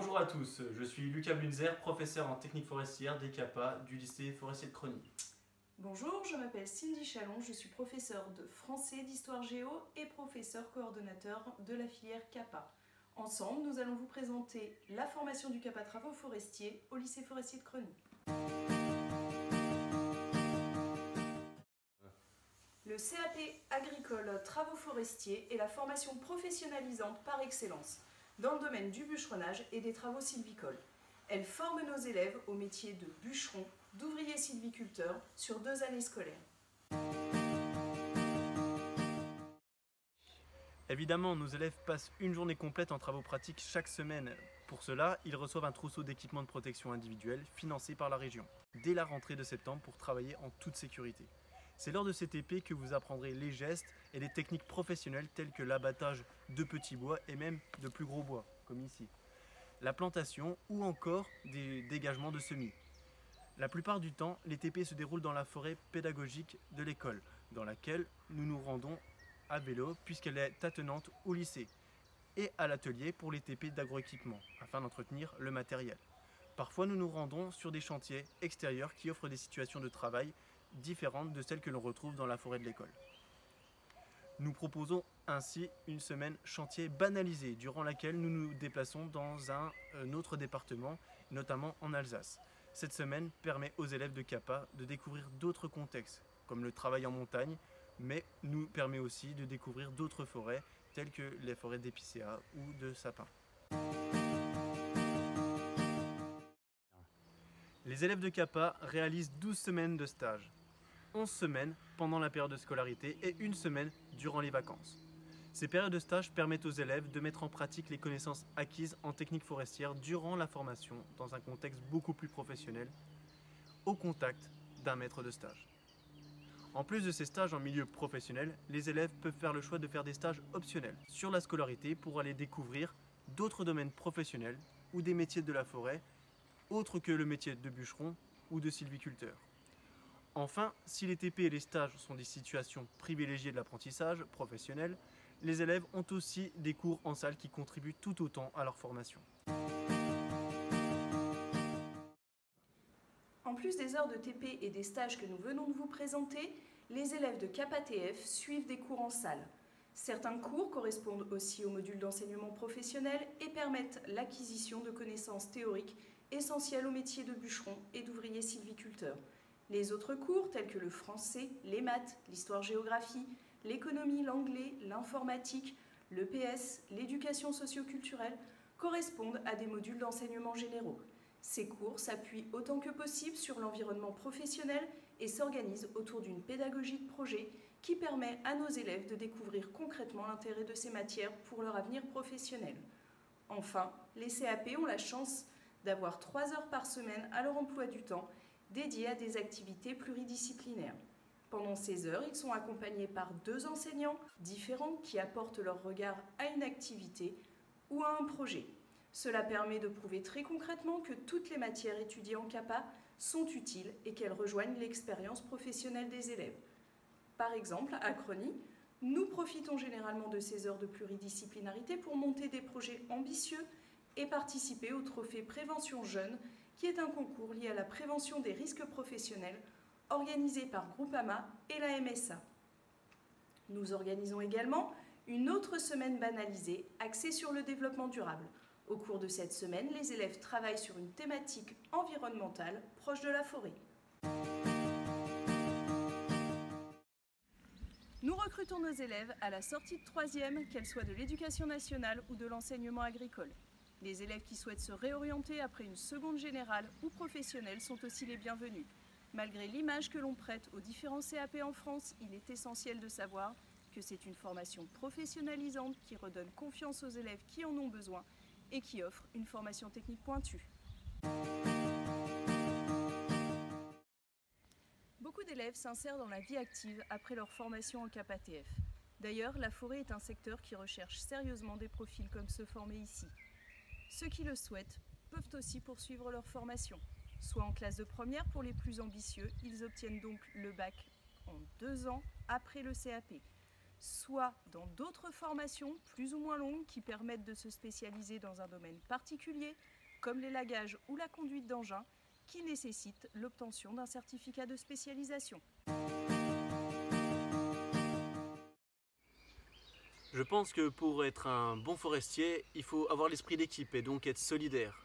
Bonjour à tous, je suis Lucas Blunzer, professeur en technique forestière des CAPA du lycée forestier de Crony. Bonjour, je m'appelle Cindy Chalon, je suis professeure de français, d'histoire géo et professeur coordonnateur de la filière CAPA. Ensemble, nous allons vous présenter la formation du CAPA Travaux forestiers au lycée forestier de Crony. Le CAP agricole Travaux forestiers est la formation professionnalisante par excellence dans le domaine du bûcheronnage et des travaux sylvicoles. Elle forme nos élèves au métier de bûcheron, d'ouvrier sylviculteur sur 2 années scolaires. Évidemment, nos élèves passent une journée complète en travaux pratiques chaque semaine. Pour cela, ils reçoivent un trousseau d'équipements de protection individuelle financé par la région, dès la rentrée de septembre pour travailler en toute sécurité. C'est lors de ces TP que vous apprendrez les gestes et les techniques professionnelles telles que l'abattage de petits bois et même de plus gros bois, comme ici. La plantation ou encore des dégagements de semis. La plupart du temps, les TP se déroulent dans la forêt pédagogique de l'école, dans laquelle nous nous rendons à vélo puisqu'elle est attenante au lycée, et à l'atelier pour les TP d'agroéquipement, afin d'entretenir le matériel. Parfois, nous nous rendons sur des chantiers extérieurs qui offrent des situations de travail différentes de celles que l'on retrouve dans la forêt de l'école. Nous proposons ainsi une semaine chantier banalisée, durant laquelle nous nous déplaçons dans un autre département, notamment en Alsace. Cette semaine permet aux élèves de CAPA de découvrir d'autres contextes, comme le travail en montagne, mais nous permet aussi de découvrir d'autres forêts, telles que les forêts d'épicéas ou de sapins. Les élèves de CAPA réalisent 12 semaines de stage, 11 semaines pendant la période de scolarité et 1 semaine durant les vacances. Ces périodes de stage permettent aux élèves de mettre en pratique les connaissances acquises en technique forestière durant la formation dans un contexte beaucoup plus professionnel, au contact d'un maître de stage. En plus de ces stages en milieu professionnel, les élèves peuvent faire le choix de faire des stages optionnels sur la scolarité pour aller découvrir d'autres domaines professionnels ou des métiers de la forêt, autres que le métier de bûcheron ou de sylviculteur. Enfin, si les TP et les stages sont des situations privilégiées de l'apprentissage professionnel, les élèves ont aussi des cours en salle qui contribuent tout autant à leur formation. En plus des heures de TP et des stages que nous venons de vous présenter, les élèves de CAPA-TF suivent des cours en salle. Certains cours correspondent aussi au module d'enseignement professionnel et permettent l'acquisition de connaissances théoriques essentielles au métier de bûcheron et d'ouvrier sylviculteur. Les autres cours, tels que le français, les maths, l'histoire-géographie, l'économie, l'anglais, l'informatique, l'EPS, l'éducation socio-culturelle, correspondent à des modules d'enseignement généraux. Ces cours s'appuient autant que possible sur l'environnement professionnel et s'organisent autour d'une pédagogie de projet qui permet à nos élèves de découvrir concrètement l'intérêt de ces matières pour leur avenir professionnel. Enfin, les CAP ont la chance d'avoir 3 heures par semaine à leur emploi du temps dédiées à des activités pluridisciplinaires. Pendant ces heures, ils sont accompagnés par 2 enseignants différents qui apportent leur regard à une activité ou à un projet. Cela permet de prouver très concrètement que toutes les matières étudiées en CAPA sont utiles et qu'elles rejoignent l'expérience professionnelle des élèves. Par exemple, à Crony, nous profitons généralement de ces heures de pluridisciplinarité pour monter des projets ambitieux et participer au trophée Prévention Jeune, qui est un concours lié à la prévention des risques professionnels organisé par Groupama et la MSA. Nous organisons également une autre semaine banalisée axée sur le développement durable. Au cours de cette semaine, les élèves travaillent sur une thématique environnementale proche de la forêt. Nous recrutons nos élèves à la sortie de 3e, qu'elle soit de l'éducation nationale ou de l'enseignement agricole. Les élèves qui souhaitent se réorienter après une seconde générale ou professionnelle sont aussi les bienvenus. Malgré l'image que l'on prête aux différents CAP en France, il est essentiel de savoir que c'est une formation professionnalisante qui redonne confiance aux élèves qui en ont besoin et qui offre une formation technique pointue. Beaucoup d'élèves s'insèrent dans la vie active après leur formation en CAPA-TF. D'ailleurs, la forêt est un secteur qui recherche sérieusement des profils comme ceux formés ici. Ceux qui le souhaitent peuvent aussi poursuivre leur formation. Soit en classe de première pour les plus ambitieux, ils obtiennent donc le bac en 2 ans après le CAP. soit dans d'autres formations plus ou moins longues qui permettent de se spécialiser dans un domaine particulier, comme l'élagage ou la conduite d'engins, qui nécessitent l'obtention d'un certificat de spécialisation. Je pense que pour être un bon forestier, il faut avoir l'esprit d'équipe et donc être solidaire.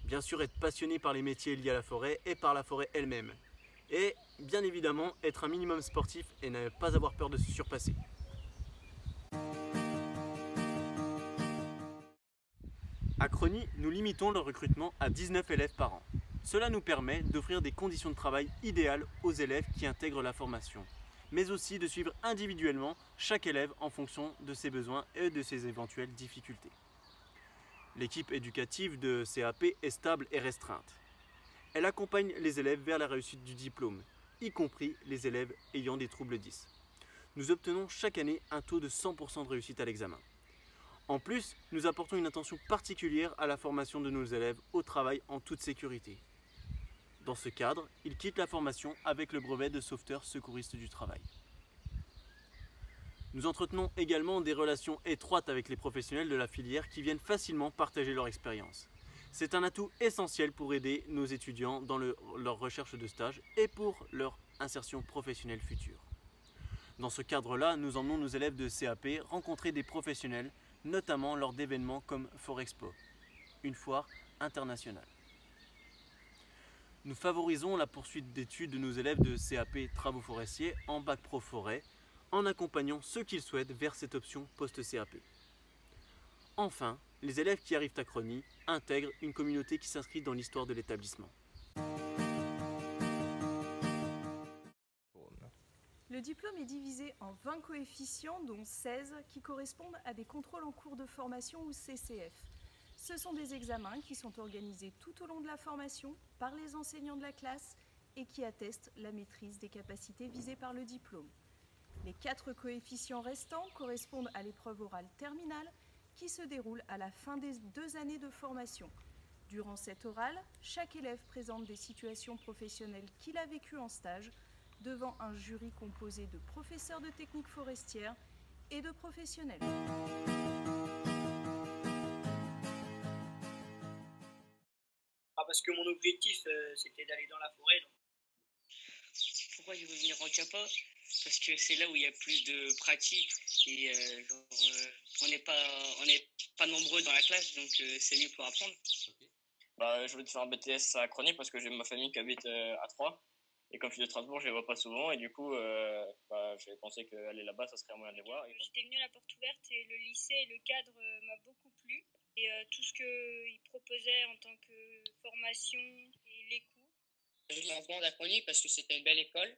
Bien sûr, être passionné par les métiers liés à la forêt et par la forêt elle-même. Et bien évidemment, être un minimum sportif et ne pas avoir peur de se surpasser. À Crony, nous limitons le recrutement à 19 élèves par an. Cela nous permet d'offrir des conditions de travail idéales aux élèves qui intègrent la formation, mais aussi de suivre individuellement chaque élève en fonction de ses besoins et de ses éventuelles difficultés. L'équipe éducative de CAP est stable et restreinte. Elle accompagne les élèves vers la réussite du diplôme, y compris les élèves ayant des troubles 10. Nous obtenons chaque année un taux de 100% de réussite à l'examen. En plus, nous apportons une attention particulière à la formation de nos élèves au travail en toute sécurité. Dans ce cadre, ils quittent la formation avec le brevet de sauveteur secouriste du travail. Nous entretenons également des relations étroites avec les professionnels de la filière qui viennent facilement partager leur expérience. C'est un atout essentiel pour aider nos étudiants dans leur recherche de stage et pour leur insertion professionnelle future. Dans ce cadre-là, nous emmenons nos élèves de CAP rencontrer des professionnels, notamment lors d'événements comme Forexpo, une foire internationale. Nous favorisons la poursuite d'études de nos élèves de CAP Travaux forestiers en bac pro forêt, en accompagnant ceux qu'ils souhaitent vers cette option post-CAP. Enfin, les élèves qui arrivent à Crony intègrent une communauté qui s'inscrit dans l'histoire de l'établissement. Le diplôme est divisé en 20 coefficients, dont 16 qui correspondent à des contrôles en cours de formation ou CCF. Ce sont des examens qui sont organisés tout au long de la formation par les enseignants de la classe et qui attestent la maîtrise des capacités visées par le diplôme. Les 4 coefficients restants correspondent à l'épreuve orale terminale qui se déroule à la fin des 2 années de formation. Durant cette orale, chaque élève présente des situations professionnelles qu'il a vécues en stage devant un jury composé de professeurs de technique forestière et de professionnels. Parce que mon objectif, c'était d'aller dans la forêt. Donc. Pourquoi je veux venir en Kappa? Parce que c'est là où il y a plus de pratique et on n'est pas nombreux dans la classe, donc c'est mieux pour apprendre. Okay. Je voulais faire un BTS à Crony parce que j'ai ma famille qui habite à Troyes. Et comme je suis de Strasbourg, je les vois pas souvent. Et du coup, j'ai pensé qu'aller là-bas, ça serait un moyen de les voir. J'étais venue à la porte ouverte et le lycée et le cadre m'a beaucoup plu. Et tout ce qu'ils proposaient en tant que formation et les cours. J'ai eu un monde à Crony parce que c'était une belle école.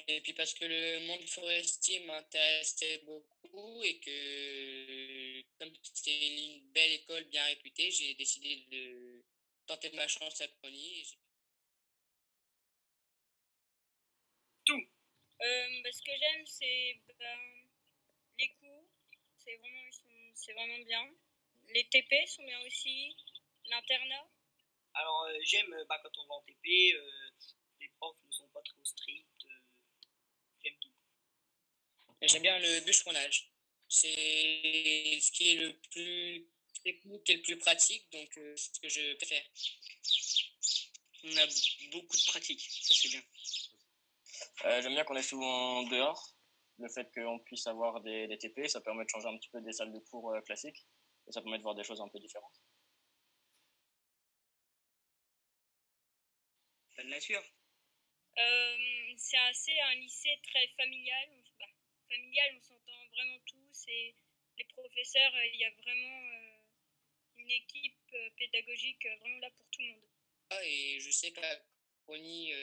Et puis parce que le monde forestier m'intéressait beaucoup et que comme c'était une belle école bien réputée, j'ai décidé de tenter ma chance à Crony. Tout. Ce que j'aime, c'est les cours, c'est vraiment bien. Les TP sont bien aussi, l'internat. Alors j'aime quand on va en TP, les profs ne sont pas trop stricts, j'aime tout. J'aime bien le bûcheronnage. C'est ce qui est le plus technique et le plus pratique, donc c'est ce que je préfère. On a beaucoup de pratique, ça c'est bien. J'aime bien qu'on est souvent dehors. Le fait qu'on puisse avoir des TP, ça permet de changer un petit peu des salles de cours classiques et ça permet de voir des choses un peu différentes. La nature. C'est un lycée très familial. On s'entend vraiment tous et les professeurs, il y a vraiment une équipe pédagogique vraiment là pour tout le monde. Et je sais qu'à Crony,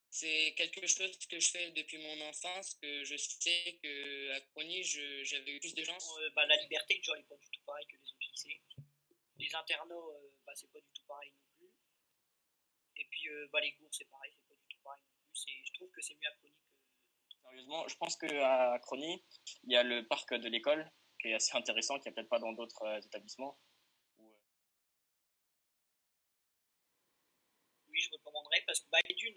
c'est quelque chose que je fais depuis mon enfance, que je sais qu'à Crony, j'avais eu plus de chance. La liberté, genre, n'est pas du tout pareil que les autres lycées. Les internats, c'est pas du tout pareil non plus. Et puis, les cours, c'est pareil, c'est pas du tout pareil non plus. Je trouve que c'est mieux à Crony que... Sérieusement, je pense qu'à Crony, il y a le parc de l'école qui est assez intéressant, qui n'y a peut-être pas dans d'autres établissements. Oui, je recommanderais parce que les dunes,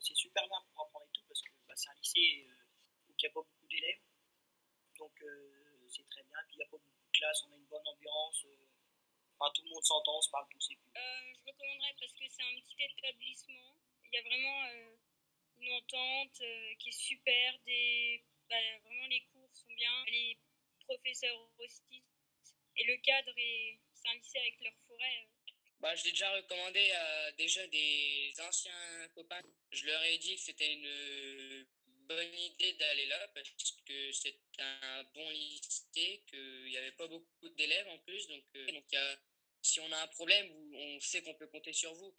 c'est super bien pour apprendre et tout parce que c'est un lycée où il n'y a pas beaucoup d'élèves. donc c'est très bien. Puis il n'y a pas beaucoup de classe, on a une bonne ambiance. Enfin, tout le monde s'entend, on se parle tous. Je recommanderais parce que c'est un petit établissement. Il y a vraiment une entente qui est super. Vraiment, les cours sont bien. Les professeurs aussi. Et le cadre, c'est un lycée avec leur forêt. Je l'ai déjà recommandé à déjà des anciens copains. Je leur ai dit que c'était une bonne idée d'aller là parce que c'est un bon lycée, qu'il n'y avait pas beaucoup d'élèves en plus. Donc si on a un problème, on sait qu'on peut compter sur vous.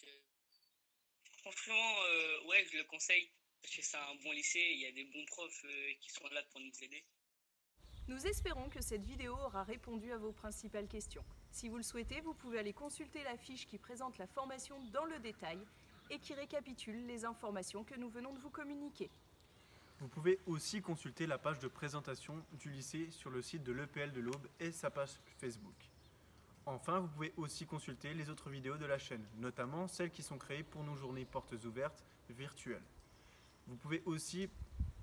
Franchement, ouais, je le conseille parce que c'est un bon lycée, il y a des bons profs qui sont là pour nous aider. Nous espérons que cette vidéo aura répondu à vos principales questions. Si vous le souhaitez, vous pouvez aller consulter la fiche qui présente la formation dans le détail et qui récapitule les informations que nous venons de vous communiquer. Vous pouvez aussi consulter la page de présentation du lycée sur le site de l'EPL de l'Aube et sa page Facebook. Enfin, vous pouvez aussi consulter les autres vidéos de la chaîne, notamment celles qui sont créées pour nos journées portes ouvertes virtuelles. Vous pouvez aussi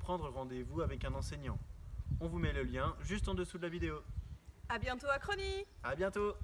prendre rendez-vous avec un enseignant. On vous met le lien juste en dessous de la vidéo. À bientôt à Crony! À bientôt!